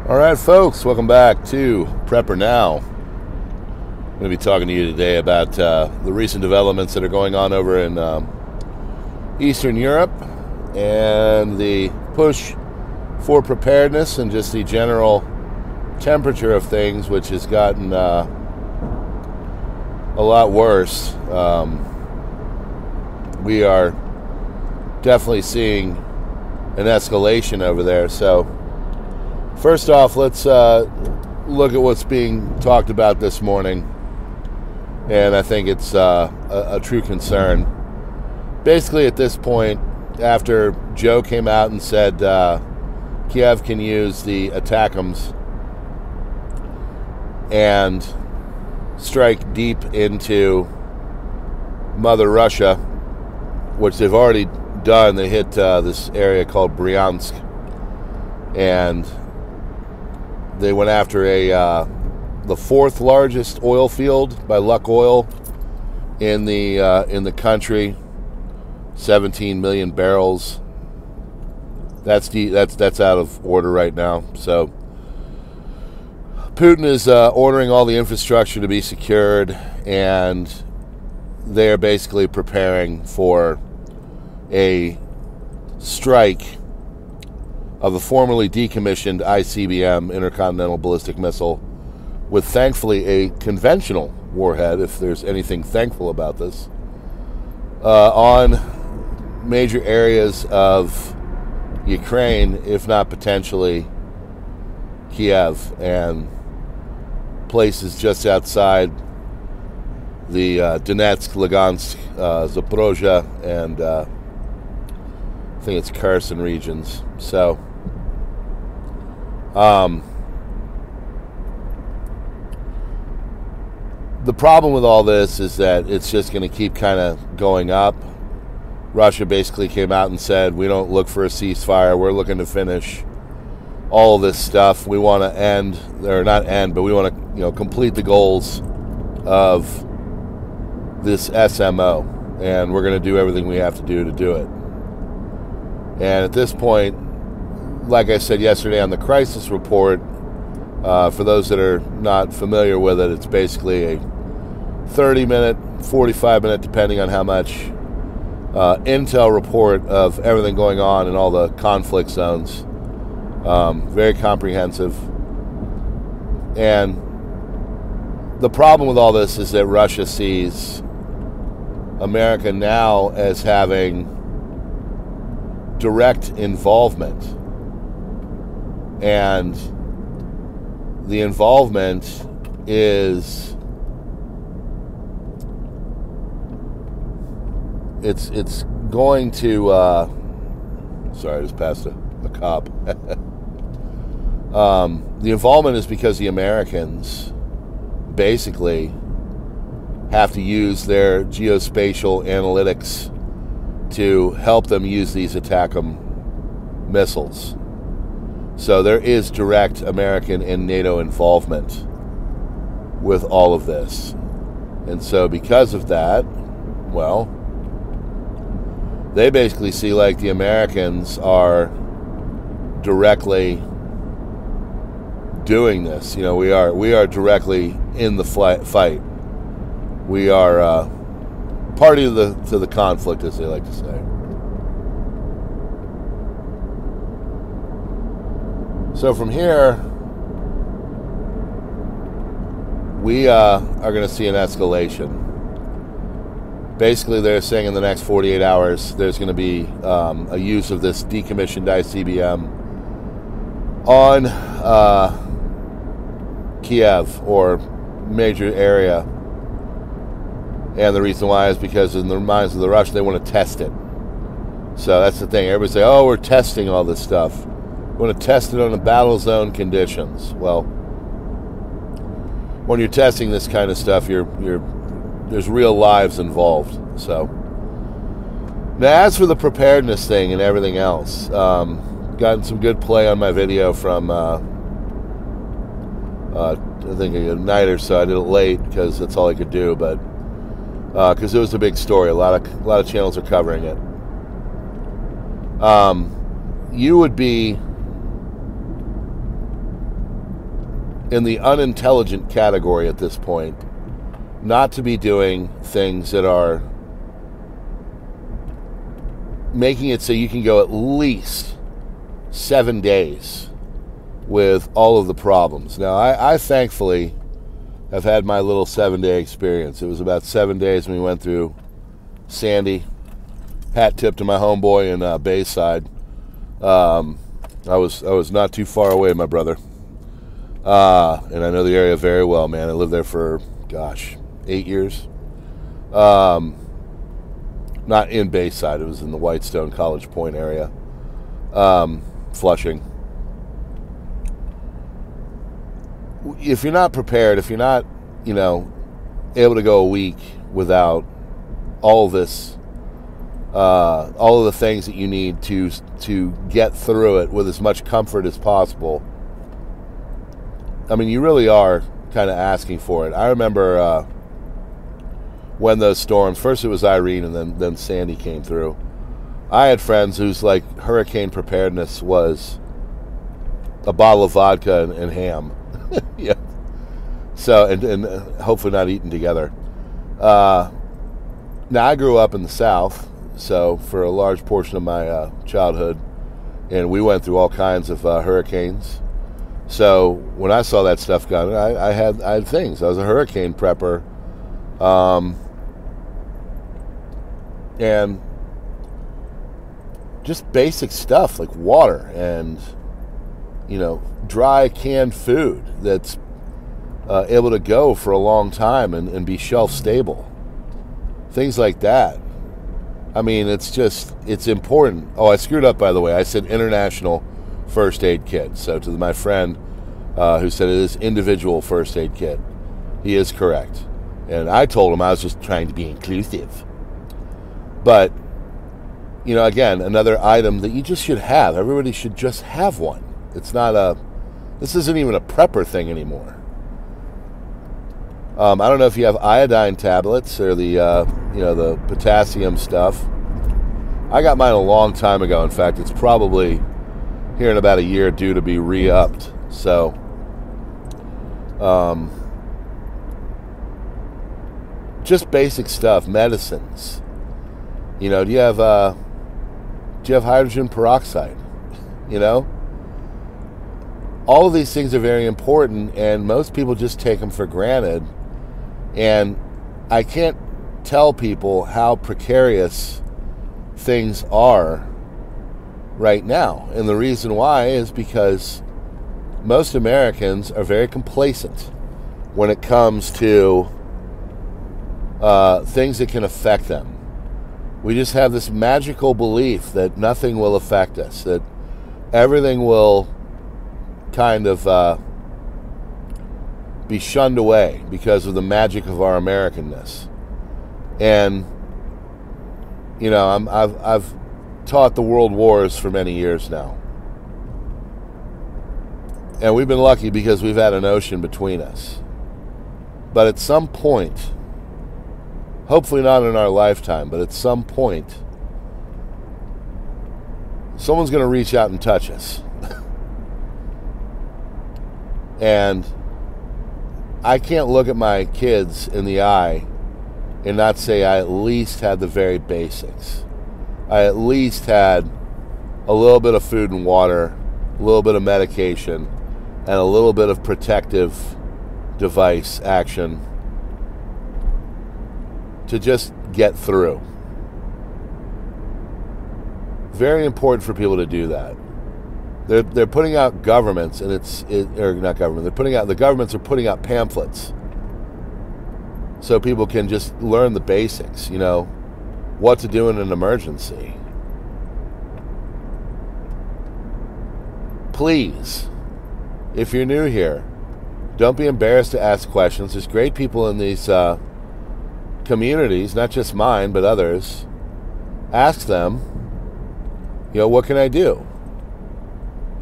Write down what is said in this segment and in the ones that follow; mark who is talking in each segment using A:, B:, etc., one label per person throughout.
A: All right, folks, welcome back to PrepperNow. I'm going to be talking to you today about the recent developments that are going on over in Eastern Europe and the push for preparedness and just the general temperature of things, which has gotten a lot worse. We are definitely seeing an escalation over there. So first off, let's look at what's being talked about this morning, and I think it's a true concern. Basically, at this point, after Joe came out and said Kiev can use the ATACMS and strike deep into Mother Russia, which they've already done. They hit this area called Bryansk, and they went after the fourth largest oil field by Luck Oil in the country, 17 million barrels. That's out of order right now. So Putin is ordering all the infrastructure to be secured, and they're basically preparing for a strike of a formerly decommissioned ICBM, intercontinental ballistic missile, with thankfully a conventional warhead, if there's anything thankful about this, on major areas of Ukraine, if not potentially Kiev, and places just outside the Donetsk, Lugansk, Zaporozhye, and I think it's Kherson regions. So the problem with all this is that it's just going to keep kind of going up. Russia basically came out and said, we don't look for a ceasefire, we're looking to finish all this stuff. We want to end, or not end, but we want to, complete the goals of this SMO, and we're going to do everything we have to do it. And at this point, like I said yesterday on the crisis report, for those that are not familiar with it, it's basically a 30-minute, 45-minute, depending on how much, intel report of everything going on in all the conflict zones. Very comprehensive. And the problem with all this is that Russia sees America now as having direct involvement, and the involvement is it's going to sorry, I just passed a cop. The involvement is because the Americans basically have to use their geospatial analytics to help them use these ATACMS missiles. So there is direct American and NATO involvement with all of this. And so because of that, well, they basically see like the Americans are directly doing this. We are directly in the fight. We are party to the conflict, as they like to say. So from here, we are going to see an escalation. Basically, they're saying in the next 48 hours, there's going to be a use of this decommissioned ICBM on Kiev, or major area. And the reason why is because in the minds of the Russians, they want to test it. So that's the thing. Everybody say, oh, we're testing all this stuff. We want to test it on the battle zone conditions. Well, when you're testing this kind of stuff, there's real lives involved. So now, as for the preparedness thing and everything else, gotten some good play on my video from I think a night or so. I did it late because that's all I could do, but because it was a big story. A lot of channels are covering it. You would be in the unintelligent category at this point, not to be doing things that are making it so you can go at least 7 days with all of the problems. Now, I thankfully have had my little 7-day experience. It was about 7 days when we went through Sandy. Hat tip to my homeboy in Bayside. I was not too far away, my brother. And I know the area very well, man. I lived there for, 8 years. Not in Bayside. It was in the Whitestone, College Point area. Flushing. If you're not prepared, if you're not, able to go a week without all this, all of the things that you need to get through it with as much comfort as possible, I mean, you really are kind of asking for it. I remember when those storms, first it was Irene and then Sandy came through. I had friends whose hurricane preparedness was a bottle of vodka and ham. Yeah. So, and hopefully not eaten together. Now, I grew up in the South, so for a large portion of my childhood, and we went through all kinds of hurricanes. So when I saw that stuff going, I had things. I was a hurricane prepper, and just basic stuff like water and dry canned food that's able to go for a long time and be shelf stable. Things like that. I mean, it's important. Oh, I screwed up, by the way. I said international first aid kit. So to my friend who said it is individual first aid kit, he is correct. And I told him I was just trying to be inclusive. But, again, another item that you just should have. Everybody should just have one. It's not this isn't even a prepper thing anymore. I don't know if you have iodine tablets or the potassium stuff. I got mine a long time ago. In fact, it's probably here in about a year due to be re-upped. So, just basic stuff, medicines. Do you have hydrogen peroxide? All of these things are very important, and most people just take them for granted. And I can't tell people how precarious things are right now. And the reason why is because most Americans are very complacent when it comes to things that can affect them. We just have this magical belief that nothing will affect us, that everything will kind of be shunned away because of the magic of our Americanness. And I've taught the world wars for many years now, and we've been lucky because we've had an ocean between us. But at some point, hopefully not in our lifetime, but at some point, someone's going to reach out and touch us. And I can't look at my kids in the eye and not say I at least had the very basics. I at least had a little bit of food and water, a little bit of medication, and a little bit of protective device action to just get through. Very important for people to do that. They're putting out governments, and the governments are putting out pamphlets so people can just learn the basics, what to do in an emergency. Please, if you're new here, don't be embarrassed to ask questions. There's great people in these communities, not just mine, but others. Ask them, what can I do?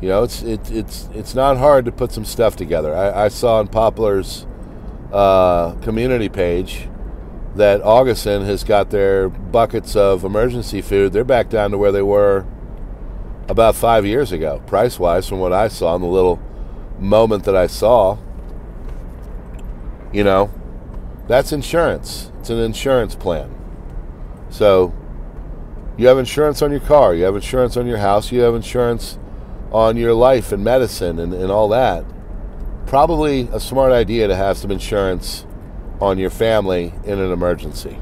A: It's not hard to put some stuff together. I saw on Poplar's community page that Augustin has got their buckets of emergency food. They're back down to where they were about 5 years ago, price-wise, from what I saw in the little moment that I saw. You know, that's insurance. It's an insurance plan. So you have insurance on your car, you have insurance on your house, you have insurance on your life and medicine and all that. Probably a smart idea to have some insurance on your family in an emergency.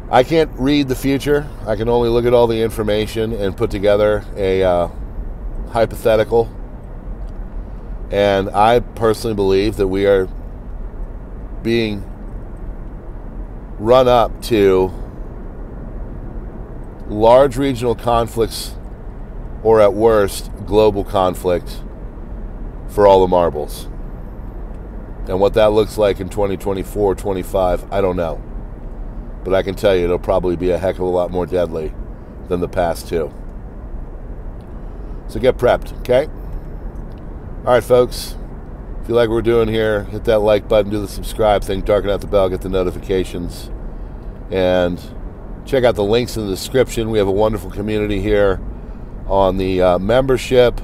A: I can't read the future. I can only look at all the information and put together a hypothetical. And I personally believe that we are being run up to large regional conflicts, or at worst, global conflict for all the marbles. And what that looks like in 2024, 25, I don't know. But I can tell you it'll probably be a heck of a lot more deadly than the past two. So get prepped, okay? All right, folks. If you like what we're doing here, hit that like button, do the subscribe thing, darken out the bell, get the notifications. And check out the links in the description. We have a wonderful community here on the membership.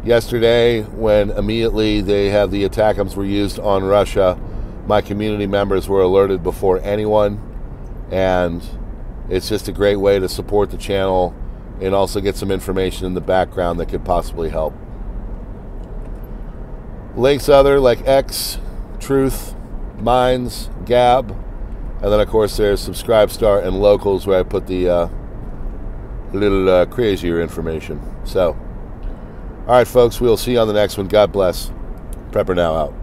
A: Yesterday, when immediately they had the attackums were used on Russia, my community members were alerted before anyone. And it's just a great way to support the channel and also get some information in the background that could possibly help. Links other like X, Truth, Minds, Gab, and then of course there's SubscribeStar and Locals, where I put the little crazier information. So, all right, folks, we'll see you on the next one. God bless. PrepperNow out.